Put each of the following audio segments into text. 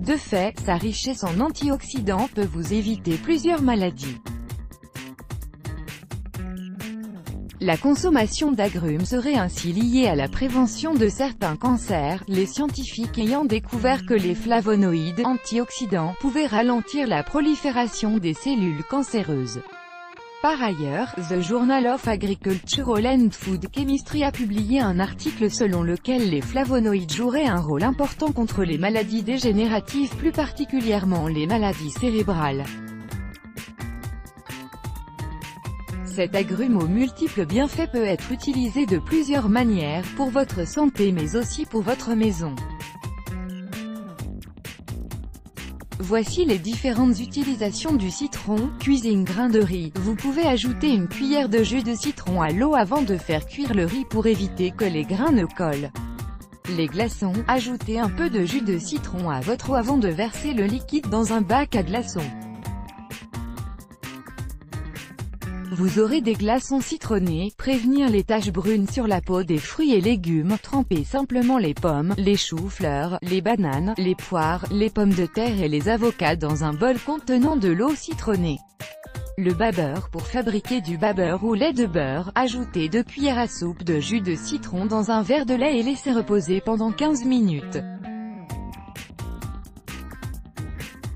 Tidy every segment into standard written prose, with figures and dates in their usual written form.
De fait, sa richesse en antioxydants peut vous éviter plusieurs maladies. La consommation d'agrumes serait ainsi liée à la prévention de certains cancers, les scientifiques ayant découvert que les flavonoïdes, antioxydants, pouvaient ralentir la prolifération des cellules cancéreuses. Par ailleurs, The Journal of Agricultural and Food Chemistry a publié un article selon lequel les flavonoïdes joueraient un rôle important contre les maladies dégénératives, plus particulièrement les maladies cérébrales. Cet agrume aux multiples bienfaits peut être utilisé de plusieurs manières, pour votre santé mais aussi pour votre maison. Voici les différentes utilisations du citron. Cuisine grain de riz. Vous pouvez ajouter une cuillère de jus de citron à l'eau avant de faire cuire le riz pour éviter que les grains ne collent. Les glaçons. Ajoutez un peu de jus de citron à votre eau avant de verser le liquide dans un bac à glaçons. Vous aurez des glaçons citronnés. Prévenir les taches brunes sur la peau des fruits et légumes. Trempez simplement les pommes, les choux-fleurs, les bananes, les poires, les pommes de terre et les avocats dans un bol contenant de l'eau citronnée. Le babeur. Pour fabriquer du babeur ou lait de beurre, ajoutez 2 cuillères à soupe de jus de citron dans un verre de lait et laissez reposer pendant 15 minutes.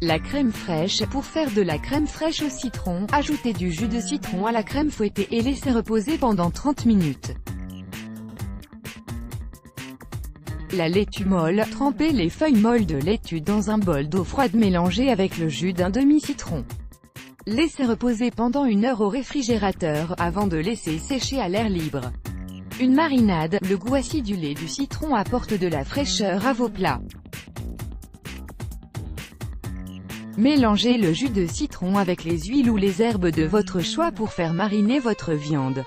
La crème fraîche. Pour faire de la crème fraîche au citron, ajoutez du jus de citron à la crème fouettée et laissez reposer pendant 30 minutes. La laitue molle. Trempez les feuilles molles de laitue dans un bol d'eau froide mélangée avec le jus d'un demi-citron. Laissez reposer pendant 1 heure au réfrigérateur, avant de laisser sécher à l'air libre. Une marinade. Le goût acidulé du citron apporte de la fraîcheur à vos plats. Mélangez le jus de citron avec les huiles ou les herbes de votre choix pour faire mariner votre viande.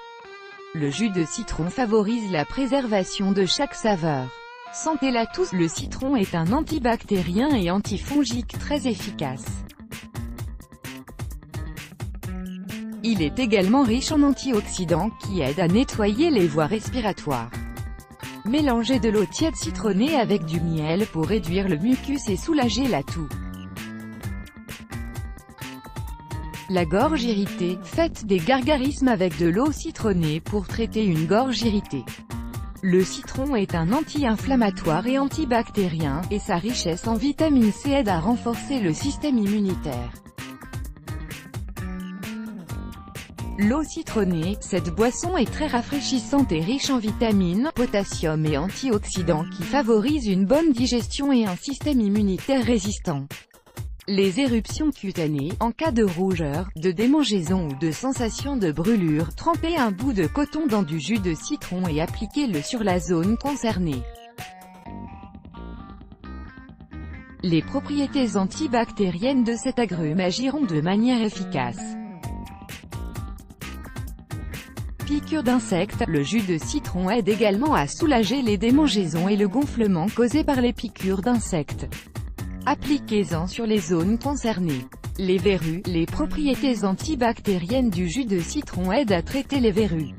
Le jus de citron favorise la préservation de chaque saveur. Sentez-la tous, le citron est un antibactérien et antifongique très efficace. Il est également riche en antioxydants qui aident à nettoyer les voies respiratoires. Mélangez de l'eau tiède citronnée avec du miel pour réduire le mucus et soulager la toux. La gorge irritée. Faites des gargarismes avec de l'eau citronnée pour traiter une gorge irritée. Le citron est un anti-inflammatoire et antibactérien, et sa richesse en vitamine C aide à renforcer le système immunitaire. L'eau citronnée. Cette boisson est très rafraîchissante et riche en vitamines, potassium et antioxydants qui favorisent une bonne digestion et un système immunitaire résistant. Les éruptions cutanées. En cas de rougeur, de démangeaison ou de sensation de brûlure, trempez un bout de coton dans du jus de citron et appliquez-le sur la zone concernée. Les propriétés antibactériennes de cet agrume agiront de manière efficace. Piqûres d'insectes. Le jus de citron aide également à soulager les démangeaisons et le gonflement causés par les piqûres d'insectes. Appliquez-en sur les zones concernées. Les verrues. Les propriétés antibactériennes du jus de citron aident à traiter les verrues.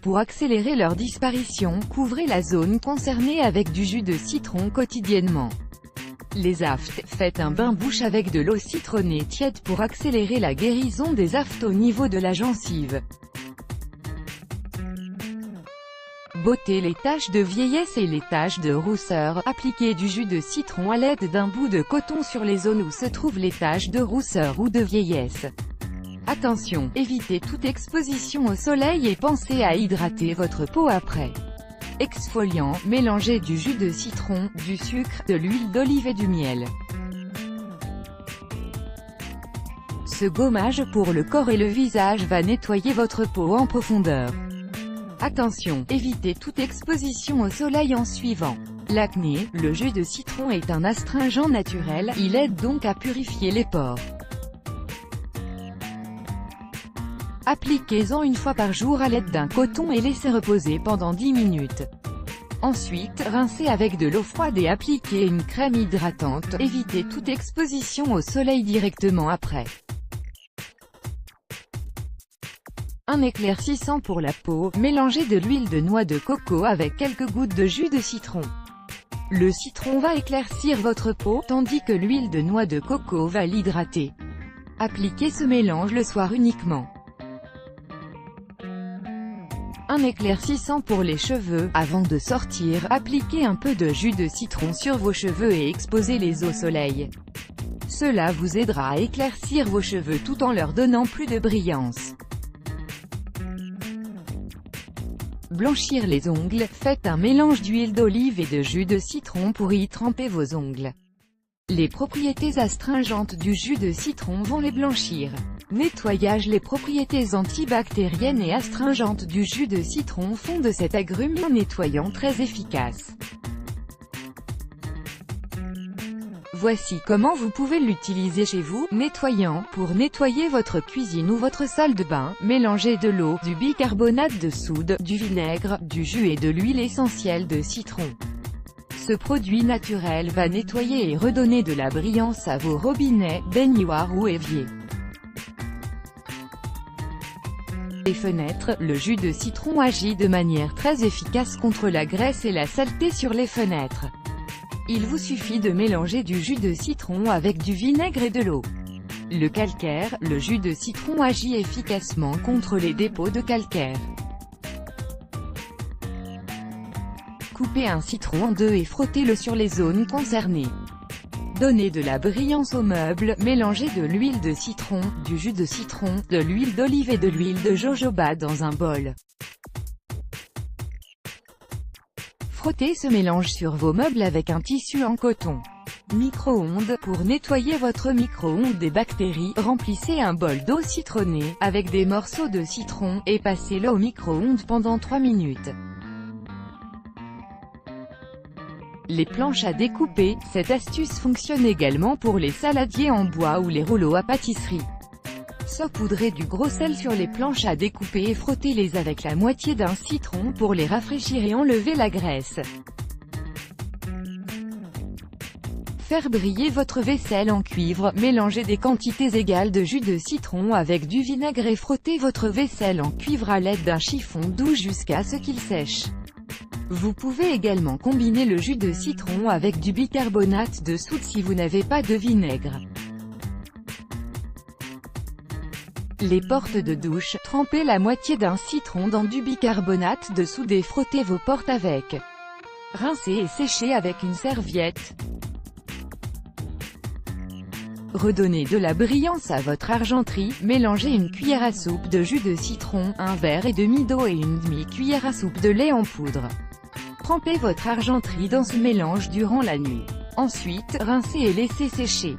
Pour accélérer leur disparition, couvrez la zone concernée avec du jus de citron quotidiennement. Les aftes. Faites un bain-bouche avec de l'eau citronnée tiède pour accélérer la guérison des aftes au niveau de la gencive. Botter les taches de vieillesse et les taches de rousseur. Appliquez du jus de citron à l'aide d'un bout de coton sur les zones où se trouvent les taches de rousseur ou de vieillesse. Attention, évitez toute exposition au soleil et pensez à hydrater votre peau après. Exfoliant. Mélangez du jus de citron, du sucre, de l'huile d'olive et du miel. Ce gommage pour le corps et le visage va nettoyer votre peau en profondeur. Attention, évitez toute exposition au soleil en suivant. L'acné. Le jus de citron est un astringent naturel, il aide donc à purifier les pores. Appliquez-en 1 fois par jour à l'aide d'un coton et laissez reposer pendant 10 minutes. Ensuite, rincez avec de l'eau froide et appliquez une crème hydratante. Évitez toute exposition au soleil directement après. Un éclaircissant pour la peau. Mélangez de l'huile de noix de coco avec quelques gouttes de jus de citron. Le citron va éclaircir votre peau, tandis que l'huile de noix de coco va l'hydrater. Appliquez ce mélange le soir uniquement. Un éclaircissant pour les cheveux. Avant de sortir, appliquez un peu de jus de citron sur vos cheveux et exposez-les au soleil. Cela vous aidera à éclaircir vos cheveux tout en leur donnant plus de brillance. Blanchir les ongles. Faites un mélange d'huile d'olive et de jus de citron pour y tremper vos ongles. Les propriétés astringentes du jus de citron vont les blanchir. Nettoyage. Les propriétés antibactériennes et astringentes du jus de citron font de cet agrume un nettoyant très efficace. Voici comment vous pouvez l'utiliser chez vous. Nettoyant. Pour nettoyer votre cuisine ou votre salle de bain, mélangez de l'eau, du bicarbonate de soude, du vinaigre, du jus et de l'huile essentielle de citron. Ce produit naturel va nettoyer et redonner de la brillance à vos robinets, baignoires ou éviers. Les fenêtres. Le jus de citron agit de manière très efficace contre la graisse et la saleté sur les fenêtres. Il vous suffit de mélanger du jus de citron avec du vinaigre et de l'eau. Le calcaire. Le jus de citron agit efficacement contre les dépôts de calcaire. Coupez un citron en deux et frottez-le sur les zones concernées. Donnez de la brillance aux meubles. Mélangez de l'huile de citron, du jus de citron, de l'huile d'olive et de l'huile de jojoba dans un bol. Frottez ce mélange sur vos meubles avec un tissu en coton. Micro-ondes. Pour nettoyer votre micro-ondes des bactéries, remplissez un bol d'eau citronnée, avec des morceaux de citron, et passez-le au micro-ondes pendant 3 minutes. Les planches à découper. Cette astuce fonctionne également pour les saladiers en bois ou les rouleaux à pâtisserie. Saupoudrez du gros sel sur les planches à découper et frottez-les avec la moitié d'un citron pour les rafraîchir et enlever la graisse. Faire briller votre vaisselle en cuivre. Mélangez des quantités égales de jus de citron avec du vinaigre et frottez votre vaisselle en cuivre à l'aide d'un chiffon doux jusqu'à ce qu'il sèche. Vous pouvez également combiner le jus de citron avec du bicarbonate de soude si vous n'avez pas de vinaigre. Les portes de douche. Trempez la moitié d'un citron dans du bicarbonate de soude et frottez vos portes avec. Rincez et séchez avec une serviette. Redonnez de la brillance à votre argenterie. Mélangez une cuillère à soupe de jus de citron, un verre et demi d'eau et une demi-cuillère à soupe de lait en poudre. Trempez votre argenterie dans ce mélange durant la nuit. Ensuite, rincez et laissez sécher.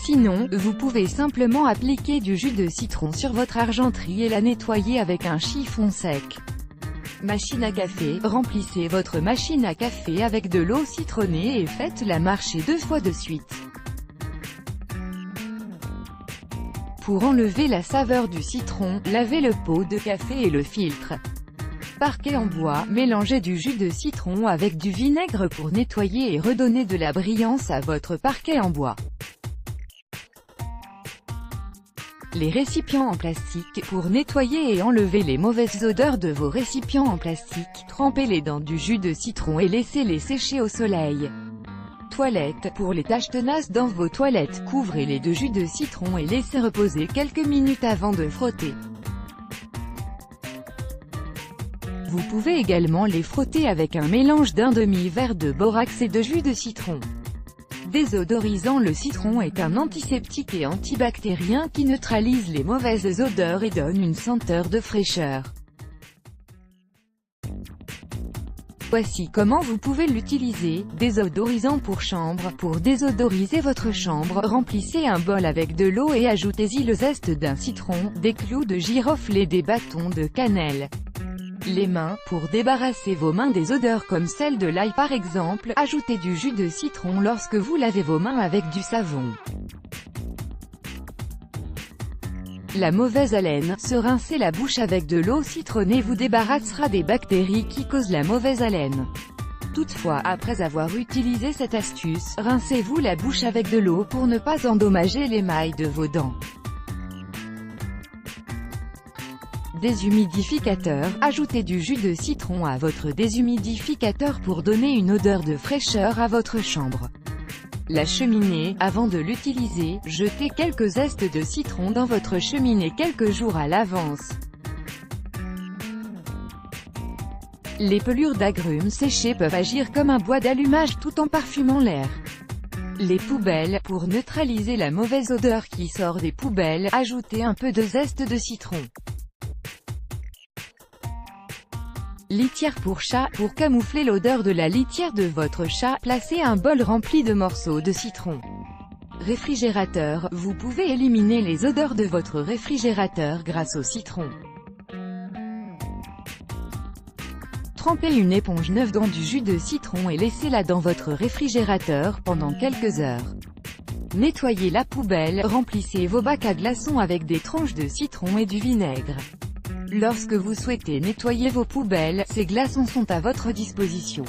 Sinon, vous pouvez simplement appliquer du jus de citron sur votre argenterie et la nettoyer avec un chiffon sec. Machine à café. Remplissez votre machine à café avec de l'eau citronnée et faites-la marcher 2 fois de suite. Pour enlever la saveur du citron, lavez le pot de café et le filtre. Parquet en bois. Mélangez du jus de citron avec du vinaigre pour nettoyer et redonner de la brillance à votre parquet en bois. Les récipients en plastique. Pour nettoyer et enlever les mauvaises odeurs de vos récipients en plastique, trempez-les dans du jus de citron et laissez-les sécher au soleil. Toilettes. Pour les taches tenaces dans vos toilettes, couvrez-les de jus de citron et laissez reposer quelques minutes avant de frotter. Vous pouvez également les frotter avec un mélange d'un demi-verre de borax et de jus de citron. Désodorisant. Le citron est un antiseptique et antibactérien qui neutralise les mauvaises odeurs et donne une senteur de fraîcheur. Voici comment vous pouvez l'utiliser. Désodorisant pour chambre. Pour désodoriser votre chambre, remplissez un bol avec de l'eau et ajoutez-y le zeste d'un citron, des clous de girofle et des bâtons de cannelle. Les mains. Pour débarrasser vos mains des odeurs comme celle de l'ail par exemple, ajoutez du jus de citron lorsque vous lavez vos mains avec du savon. La mauvaise haleine. Se rincer la bouche avec de l'eau citronnée vous débarrassera des bactéries qui causent la mauvaise haleine. Toutefois, après avoir utilisé cette astuce, rincez-vous la bouche avec de l'eau pour ne pas endommager l'émail de vos dents. Déshumidificateur. Ajoutez du jus de citron à votre déshumidificateur pour donner une odeur de fraîcheur à votre chambre. La cheminée. Avant de l'utiliser, jetez quelques zestes de citron dans votre cheminée quelques jours à l'avance. Les pelures d'agrumes séchées peuvent agir comme un bois d'allumage tout en parfumant l'air. Les poubelles. Pour neutraliser la mauvaise odeur qui sort des poubelles, ajoutez un peu de zeste de citron. Litière pour chat. Pour camoufler l'odeur de la litière de votre chat, placez un bol rempli de morceaux de citron. Réfrigérateur. Vous pouvez éliminer les odeurs de votre réfrigérateur grâce au citron. Trempez une éponge neuve dans du jus de citron et laissez-la dans votre réfrigérateur pendant quelques heures. Nettoyez la poubelle. Remplissez vos bacs à glaçons avec des tranches de citron et du vinaigre. Lorsque vous souhaitez nettoyer vos poubelles, ces glaçons sont à votre disposition.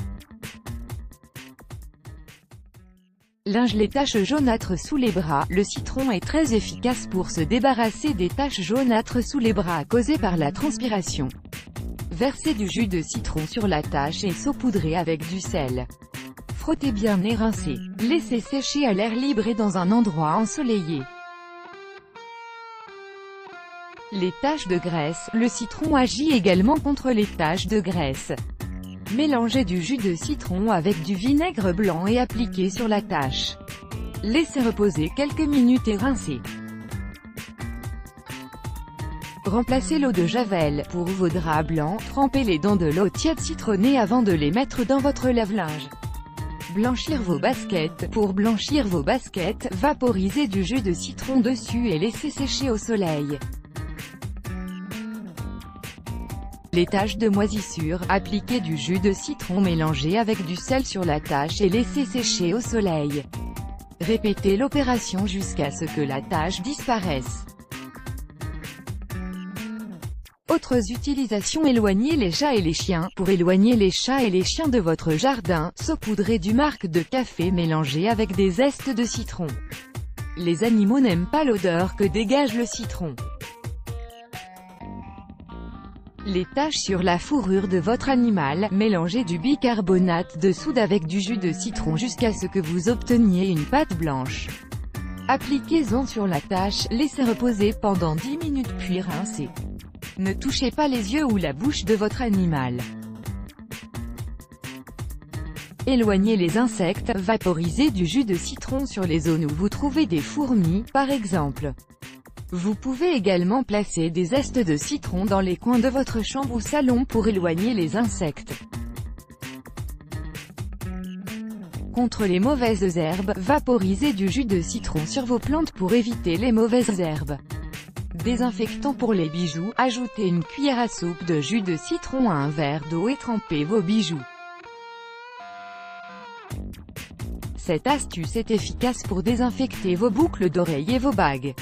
Linge. Les taches jaunâtres sous les bras. Le citron est très efficace pour se débarrasser des taches jaunâtres sous les bras causées par la transpiration. Versez du jus de citron sur la tache et saupoudrez avec du sel. Frottez bien et rincez. Laissez sécher à l'air libre et dans un endroit ensoleillé. Les taches de graisse. Le citron agit également contre les taches de graisse. Mélangez du jus de citron avec du vinaigre blanc et appliquez sur la tache. Laissez reposer quelques minutes et rincez. Remplacez l'eau de javel. Pour vos draps blancs, trempez-les dans de l'eau tiède citronnée avant de les mettre dans votre lave-linge. Blanchir vos baskets. Pour blanchir vos baskets, vaporisez du jus de citron dessus et laissez sécher au soleil. Les taches de moisissure. Appliquez du jus de citron mélangé avec du sel sur la tache et laissez sécher au soleil. Répétez l'opération jusqu'à ce que la tache disparaisse. Autres utilisations. Éloignez les chats et les chiens. Pour éloigner les chats et les chiens de votre jardin, saupoudrez du marc de café mélangé avec des zestes de citron. Les animaux n'aiment pas l'odeur que dégage le citron. Les taches sur la fourrure de votre animal. Mélangez du bicarbonate de soude avec du jus de citron jusqu'à ce que vous obteniez une pâte blanche. Appliquez-en sur la tache, laissez reposer pendant 10 minutes puis rincez. Ne touchez pas les yeux ou la bouche de votre animal. Éloignez les insectes. Vaporisez du jus de citron sur les zones où vous trouvez des fourmis, par exemple. Vous pouvez également placer des zestes de citron dans les coins de votre chambre ou salon pour éloigner les insectes. Contre les mauvaises herbes, vaporisez du jus de citron sur vos plantes pour éviter les mauvaises herbes. Désinfectant pour les bijoux. Ajoutez une cuillère à soupe de jus de citron à un verre d'eau et trempez vos bijoux. Cette astuce est efficace pour désinfecter vos boucles d'oreilles et vos bagues.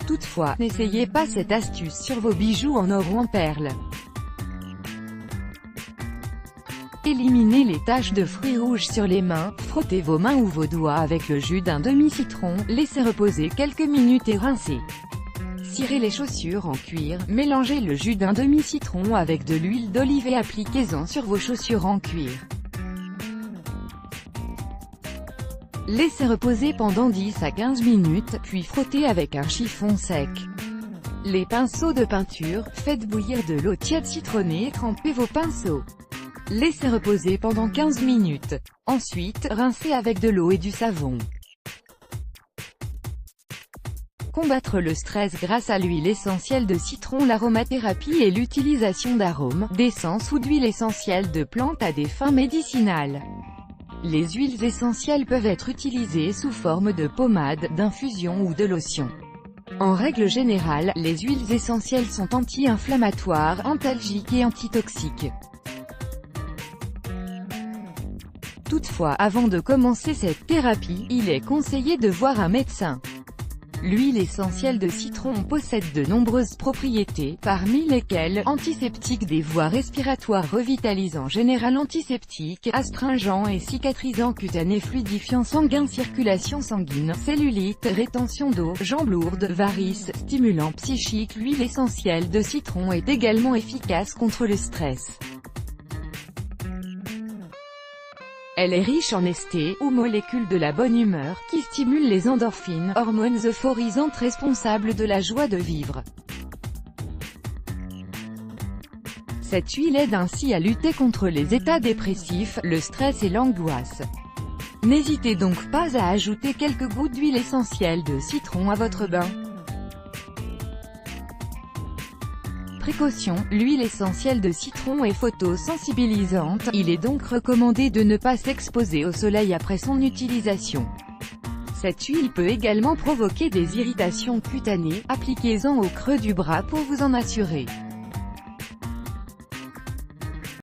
Toutefois, n'essayez pas cette astuce sur vos bijoux en or ou en perles. Éliminez les taches de fruits rouges sur les mains. Frottez vos mains ou vos doigts avec le jus d'un demi-citron, laissez reposer quelques minutes et rincez. Cirez les chaussures en cuir. Mélangez le jus d'un demi-citron avec de l'huile d'olive et appliquez-en sur vos chaussures en cuir. Laissez reposer pendant 10 à 15 minutes, puis frottez avec un chiffon sec. Les pinceaux de peinture. Faites bouillir de l'eau tiède citronnée et trempez vos pinceaux. Laissez reposer pendant 15 minutes. Ensuite, rincez avec de l'eau et du savon. Combattre le stress grâce à l'huile essentielle de citron. L'aromathérapie et l'utilisation d'arômes, d'essence ou d'huile essentielle de plantes à des fins médicinales. Les huiles essentielles peuvent être utilisées sous forme de pommade, d'infusion ou de lotion. En règle générale, les huiles essentielles sont anti-inflammatoires, antalgiques et antitoxiques. Toutefois, avant de commencer cette thérapie, il est conseillé de voir un médecin. L'huile essentielle de citron possède de nombreuses propriétés, parmi lesquelles antiseptique des voies respiratoires, revitalisant général, antiseptique, astringent et cicatrisant cutané, fluidifiant sanguin, circulation sanguine, cellulite, rétention d'eau, jambes lourdes, varices, stimulant psychique. L'huile essentielle de citron est également efficace contre le stress. Elle est riche en esté, ou molécules de la bonne humeur, qui stimulent les endorphines, hormones euphorisantes responsables de la joie de vivre. Cette huile aide ainsi à lutter contre les états dépressifs, le stress et l'angoisse. N'hésitez donc pas à ajouter quelques gouttes d'huile essentielle de citron à votre bain. Précaution, l'huile essentielle de citron est photosensibilisante, il est donc recommandé de ne pas s'exposer au soleil après son utilisation. Cette huile peut également provoquer des irritations cutanées, appliquez-en au creux du bras pour vous en assurer.